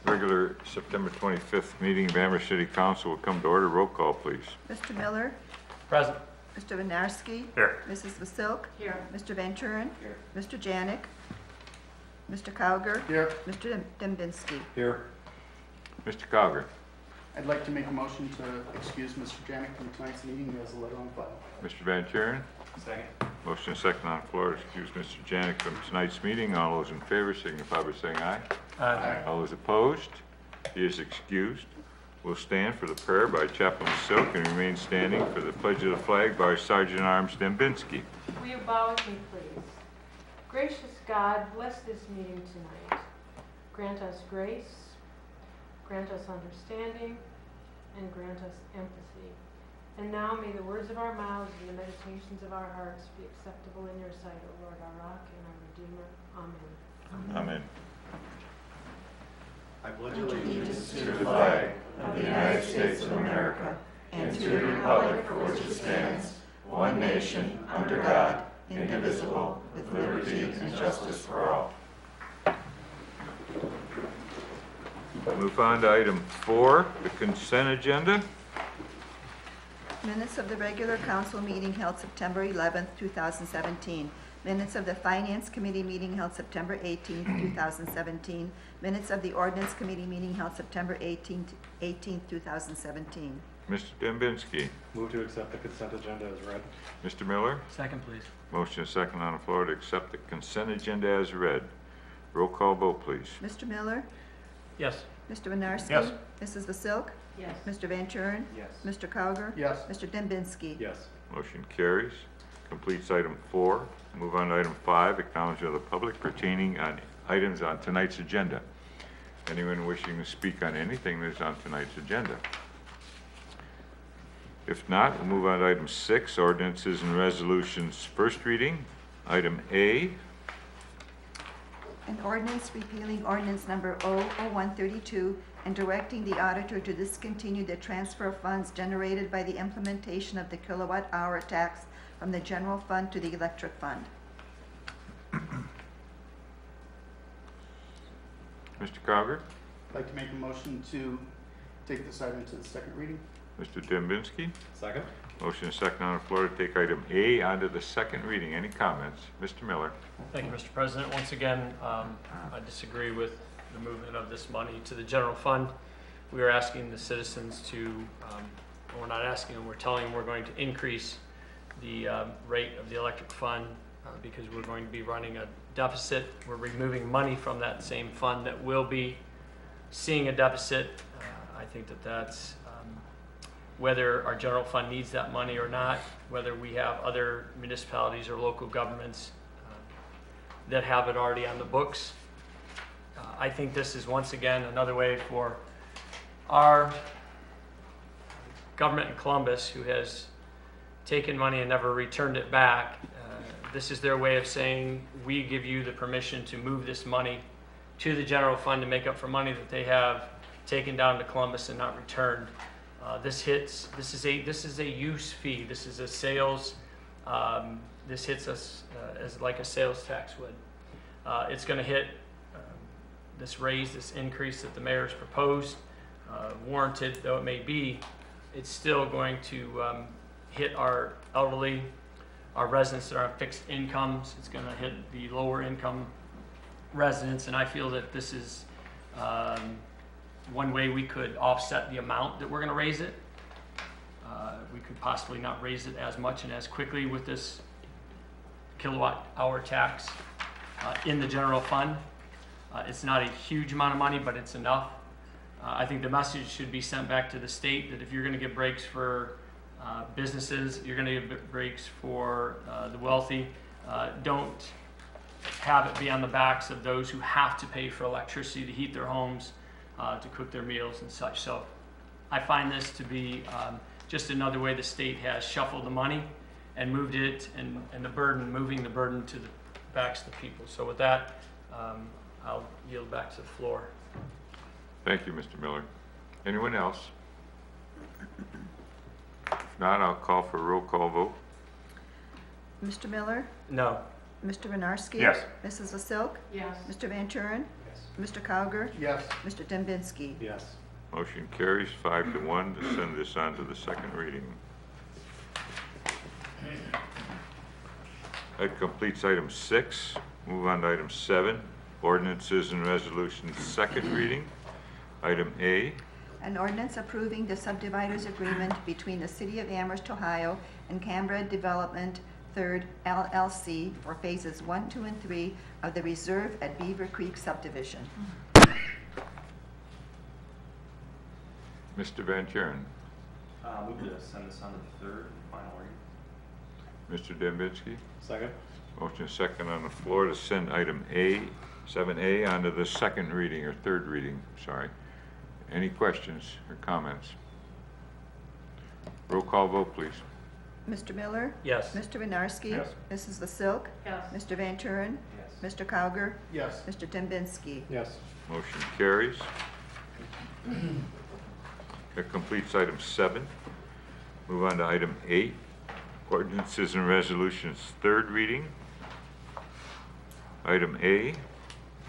Regular September 25th meeting of Amherst City Council will come to order. Roll call, please. Mr. Miller? Present. Mr. Winarski? Here. Mrs. Vasilk? Here. Mr. Van Turen? Here. Mr. Janik? Mr. Cowger? Here. Mr. Dembinski? Here. Mr. Cowger. I'd like to make a motion to excuse Mr. Janik from tonight's meeting. He has a letter on file. Mr. Van Turen. Second. Motion and second on the floor to excuse Mr. Janik from tonight's meeting. All those in favor signify by saying aye. Aye. All those opposed? He is excused. We'll stand for the prayer by Chaplain Silk and remain standing for the pledge of the flag by Sergeant at Arms Dembinski. Will you bow with me, please? Gracious God, bless this meeting tonight. Grant us grace, grant us understanding, and grant us empathy. And now may the words of our mouths and the meditations of our hearts be acceptable in your sight, O Lord, our rock and our Redeemer. Amen. Amen. I pledge allegiance To the flag of the United States of America and to the republic for which it stands, one nation, under God, indivisible, with liberty and justice for all. Move on to item 4, the consent agenda. Minutes of the regular council meeting held September 11th, 2017. Minutes of the Finance Committee meeting held September 18th, 2017. Minutes of the Ordinance Committee meeting held September 18th, 2017. Mr. Dembinski. Move to accept the consent agenda as read. Mr. Miller. Second, please. Motion and second on the floor to accept the consent agenda as read. Roll call vote, please. Mr. Miller? Yes. Mr. Winarski? Yes. Mrs. Vasilk? Yes. Mr. Van Turen? Yes. Mr. Cowger? Yes. Mr. Dembinski? Yes. Motion carries. Completes item 4. Move on to item 5, acknowledgement of the public pertaining on items on tonight's agenda. Anyone wishing to speak on anything that's on tonight's agenda? If not, we'll move on to item 6, ordinances and resolutions, first reading. Item A. An ordinance repealing ordinance number 00132 and directing the auditor to discontinue the transfer of funds generated by the implementation of the kilowatt-hour tax from the general fund to the electric fund. Mr. Cowger. I'd like to make a motion to take this item to the second reading. Mr. Dembinski. Second. Motion is second on the floor to take item A onto the second reading. Any comments? Mr. Miller. Thank you, Mr. President. Once again, I disagree with the movement of this money to the general fund. We are asking the citizens to, we're not asking them, we're telling them we're going to increase the rate of the electric fund because we're going to be running a deficit. We're removing money from that same fund that will be seeing a deficit. I think that that's whether our general fund needs that money or not, whether we have other municipalities or local governments that have it already on the books. I think this is once again another way for our government in Columbus, who has taken money and never returned it back. This is their way of saying, we give you the permission to move this money to the general fund to make up for money that they have taken down to Columbus and not returned. This is a use fee. This is a sales. This hits us as like a sales tax would. It's going to hit this raise, this increase that the mayor's proposed, warranted though it may be. It's still going to hit our elderly, our residents that are on fixed incomes. It's going to hit the lower income residents, and I feel that this is one way we could offset the amount that we're going to raise it. We could possibly not raise it as much and as quickly with this kilowatt hour tax in the general fund. It's not a huge amount of money, but it's enough. I think the message should be sent back to the state that if you're going to give breaks for businesses, you're going to give breaks for the wealthy. Don't have it be on the backs of those who have to pay for electricity to heat their homes, to cook their meals and such. So I find this to be just another way the state has shuffled the money and moved it and moving the burden to the backs of the people. So with that, I'll yield back to the floor. Thank you, Mr. Miller. Anyone else? If not, I'll call for a roll call vote. Mr. Miller? No. Mr. Winarski? Yes. Mrs. Vasilk? Yes. Mr. Van Turen? Yes. Yes. Mr. Cowger? Yes. Mr. Dembinski? Yes. Motion carries 5-1 to send this on to the second reading. That completes item 6. Move on to item 7, ordinances and resolutions, second reading. Item A, An ordinance approving the subdividers agreement between the City of Amherst, Ohio and Canberra Development Third LLC for phases 1, 2, and 3 of the Reserve at Beaver Creek subdivision. Mr. Van Kuren, Move to send this on to the third and final reading. Mr. Dembinski. Second? Motion second on the floor to send item A, 7A, onto the second reading or third reading, sorry. Any questions or comments? Roll call vote, please. Mr. Miller? Yes. Mr. Winarski? Yes. Mrs. Vasilk? Yes. Mr. Van Turen? Yes. Mr. Cowger? Yes. Mr. Dembinski? Yes. Motion carries. That completes item 7. Move on to item 8, ordinances and resolutions, third reading. Item A,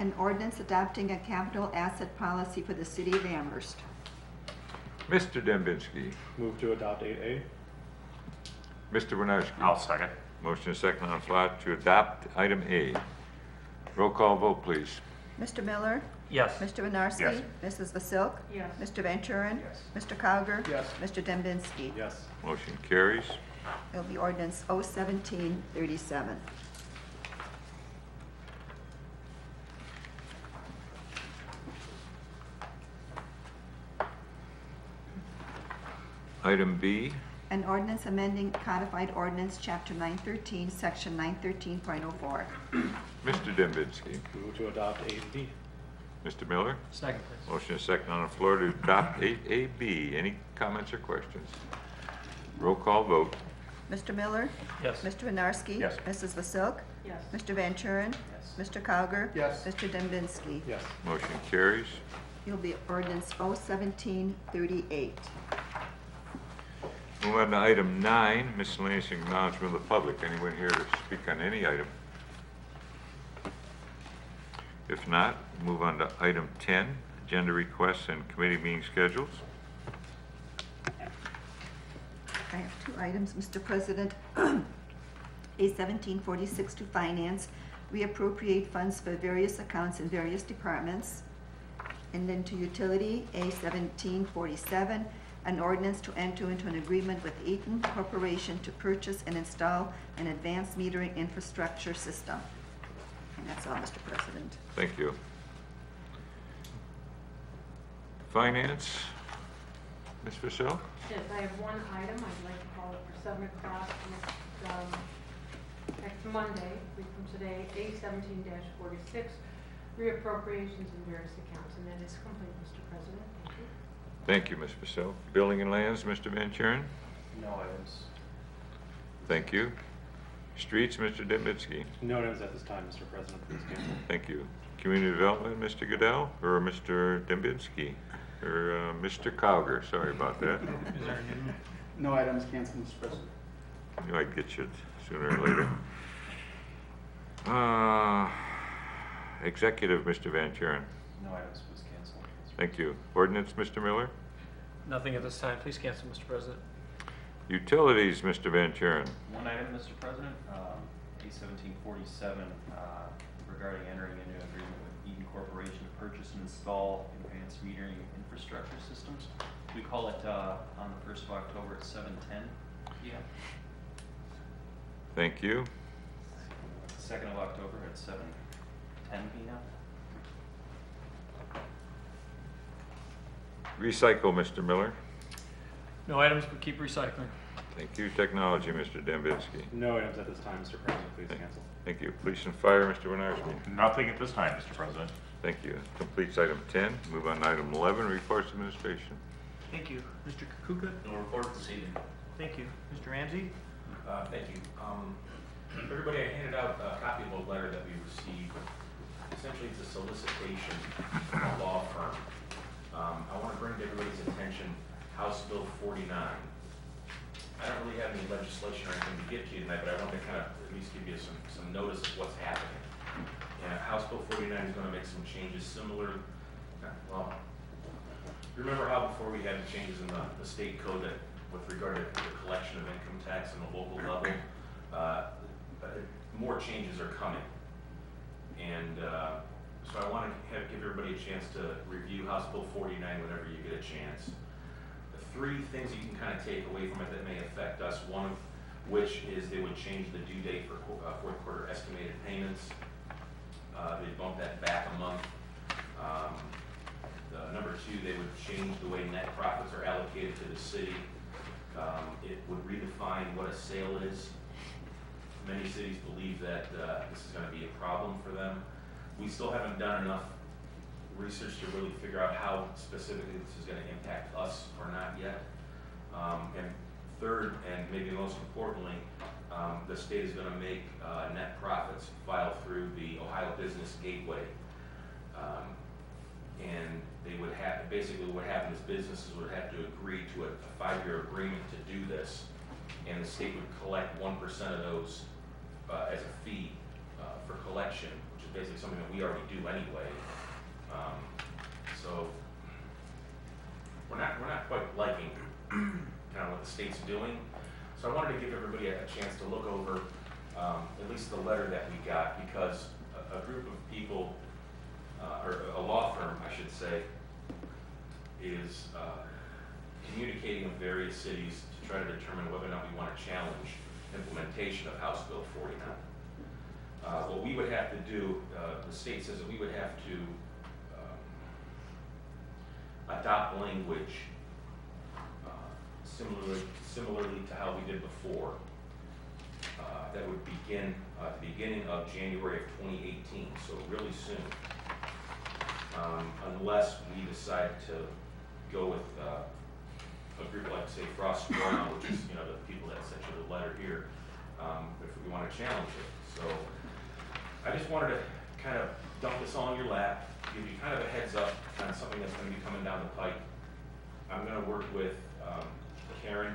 An ordinance adopting a capital asset policy for the City of Amherst. Mr. Dembinski. Move to adopt 8A? Mr. Winarski. I'll second. Motion is second on the floor to adopt item A. Roll call vote, please. Mr. Miller? Yes. Mr. Winarski? Yes. Mrs. Vasilk? Yes. Mr. Van Turen? Yes. Mr. Cowger? Yes. Mr. Dembinski? Yes. Motion carries. It'll be ordinance 01737. Item B, An ordinance amending codified ordinance, Chapter 913, Section 913.04. Mr. Dembinski. Move to adopt 8B? Mr. Miller. Second, please. Motion is second on the floor to adopt 8AB. Any comments or questions? Roll call vote. Mr. Miller? Yes. Mr. Winarski? Yes. Mrs. Vasilk? Yes. Mr. Van Turen? Yes. Mr. Cowger? Yes. Mr. Dembinski? Yes. Motion carries. It'll be ordinance 01738. Move on to item 9, miscellaneous acknowledgement of the public. Anyone here to speak on any item? If not, move on to item 10, agenda requests and committee meeting schedules. I have 2 items, Mr. President. A 1746 to Finance, reappropriate funds for various accounts in various departments. And then to Utility, A 1747, an ordinance to enter into an agreement with Eaton Corporation to purchase and install an advanced metering infrastructure system. And that's all, Mr. President. Thank you. Finance, Ms. Vasil? Yes, I have one item. I'd like to call it for 7 o'clock next Monday, a week from today, A 17-46, reappropriations in various accounts. And that is complete, Mr. President. Thank you. Thank you, Ms. Vasil. Building and Lands, Mr. Van Kuren? No items. Thank you. Streets, Mr. Dembinski? No items at this time, Mr. President. Please cancel. Thank you. Community Development, Mr. Goodell, or Mr. Dembinski? Or Mr. Cowger, sorry about that. Is there a new? No items canceled, Mr. President. Knew I'd get you sooner or later. Executive, Mr. Van Kuren? No items, please cancel. Thank you. Ordinance, Mr. Miller? Nothing at this time. Please cancel, Mr. President. Utilities, Mr. Van Kuren? One item, Mr. President, A 1747, regarding entering into an agreement with Eaton Corporation to purchase and install advanced metering infrastructure systems. We call it on the 1st of October at 7:10 p.m. Thank you. 2nd of October at 7:10 p.m. Recycle, Mr. Miller? No items, but keep recycling. Thank you. Technology, Mr. Dembinski? No items at this time, Mr. President. Please cancel. Thank you. Police and Fire, Mr. Winarski? Nothing at this time, Mr. President. Thank you. Completes item 10. Move on to item 11, reports of administration. Thank you. Mr. Kukuka? No report this evening. Thank you. Mr. Ramsey? Thank you. Everybody, I handed out a copy of a letter that we received. Essentially, it's a solicitation from a law firm. I want to bring to everybody's attention House Bill 49. I don't really have any legislation or anything to give to you tonight, but I want to kind of at least give you some notice of what's happening. And House Bill 49 is going to make some changes similar, well, remember how before we had the changes in the state code that with regard to the collection of income tax on the local level, more changes are coming. And so I want to give everybody a chance to review House Bill 49 whenever you get a chance. The three things you can kind of take away from it that may affect us, one of which is they would change the due date for fourth quarter estimated payments. They'd bump that back a month. Number two, they would change the way net profits are allocated to the city. It would redefine what a sale is. Many cities believe that this is going to be a problem for them. We still haven't done enough research to really figure out how specifically this is going to impact us or not yet. And third, and maybe most importantly, the state is going to make net profits file through the Ohio Business Gateway. And they would have, basically what happened is businesses would have to agree to a 5-year agreement to do this, and the state would collect 1% of those as a fee for collection, which is basically something that we already do anyway. So we're not quite liking kind of what the state's doing. So I wanted to give everybody a chance to look over at least the letter that we got, because a group of people, or a law firm, I should say, is communicating with various cities to try to determine whether or not we want to challenge implementation of House Bill 49. What we would have to do, the state says that we would have to adopt language similarly to how we did before. That would begin at the beginning of January of 2018, so really soon. Unless we decide to go with a group like, say, Frost & Brown, which is, you know, the people that sent you the letter here, if we want to challenge it. So I just wanted to kind of dump this all in your lap, give you kind of a heads up on something that's going to be coming down the pike. I'm going to work with Karen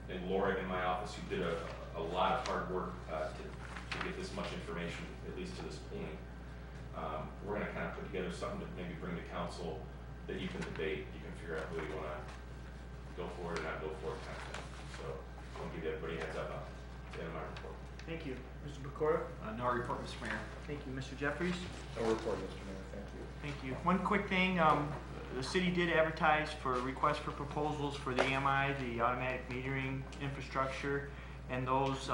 and Laura in my office, who did a lot of hard work to get this much information, at least to this point. We're going to kind of put together something to maybe bring to council that you can debate. You can figure out whether you want to go for it or not go for it, kind of thing. So I'll give everybody a heads up on the end of my report. Thank you. Mr. Pecora? No report, Mr. Mayor. Thank you. Mr. Jeffries? No report, Mr. Mayor, thank you. Thank you. One quick thing, the city did advertise for requests for proposals for the AMI, the automatic metering infrastructure, and those,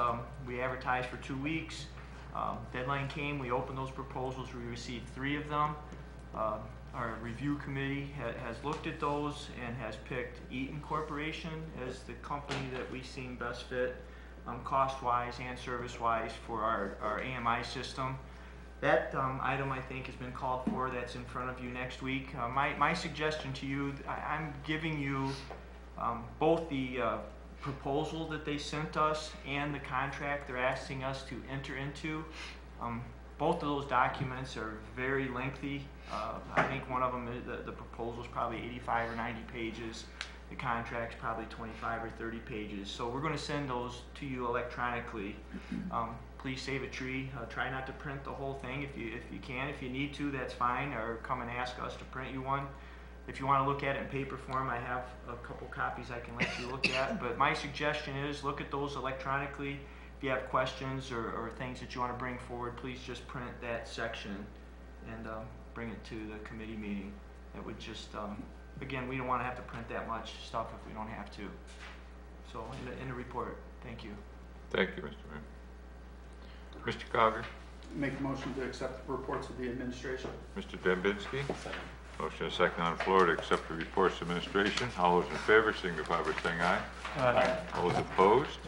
we advertised for 2 weeks. Deadline came, we opened those proposals, we received 3 of them. Our review committee has looked at those and has picked Eaton Corporation as the company that we seen best fit, cost-wise and service-wise for our AMI system. That item, I think, has been called for. That's in front of you next week. My suggestion to you, I'm giving you both the proposal that they sent us and the contract they're asking us to enter into. Both of those documents are very lengthy. I think one of them, the proposal is probably 85 or 90 pages. The contract's probably 25 or 30 pages. So we're going to send those to you electronically. Please save a tree. Try not to print the whole thing if you can. If you need to, that's fine, or come and ask us to print you one. If you want to look at it in paper form, I have a couple copies I can let you look at. But my suggestion is look at those electronically. If you have questions or things that you want to bring forward, please just print that section and bring it to the committee meeting. It would just, again, we don't want to have to print that much stuff if we don't have to. So in the report, thank you. Thank you, Mr. Mayor. Mr. Cogger? Make a motion to accept the reports of the administration. Mr. Dembinski? Motion is second on the floor to accept the reports of administration. All those in favor signify by saying aye. Aye. All those opposed?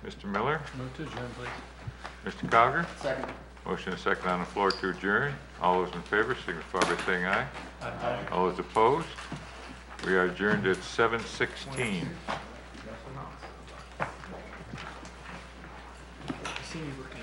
Mr. Miller? Move to adjourn, please. Mr. Cogger? Second. Motion is second on the floor to adjourn. All those in favor signify by saying aye. Aye. All those opposed? We are adjourned at 7:16. I see you looking.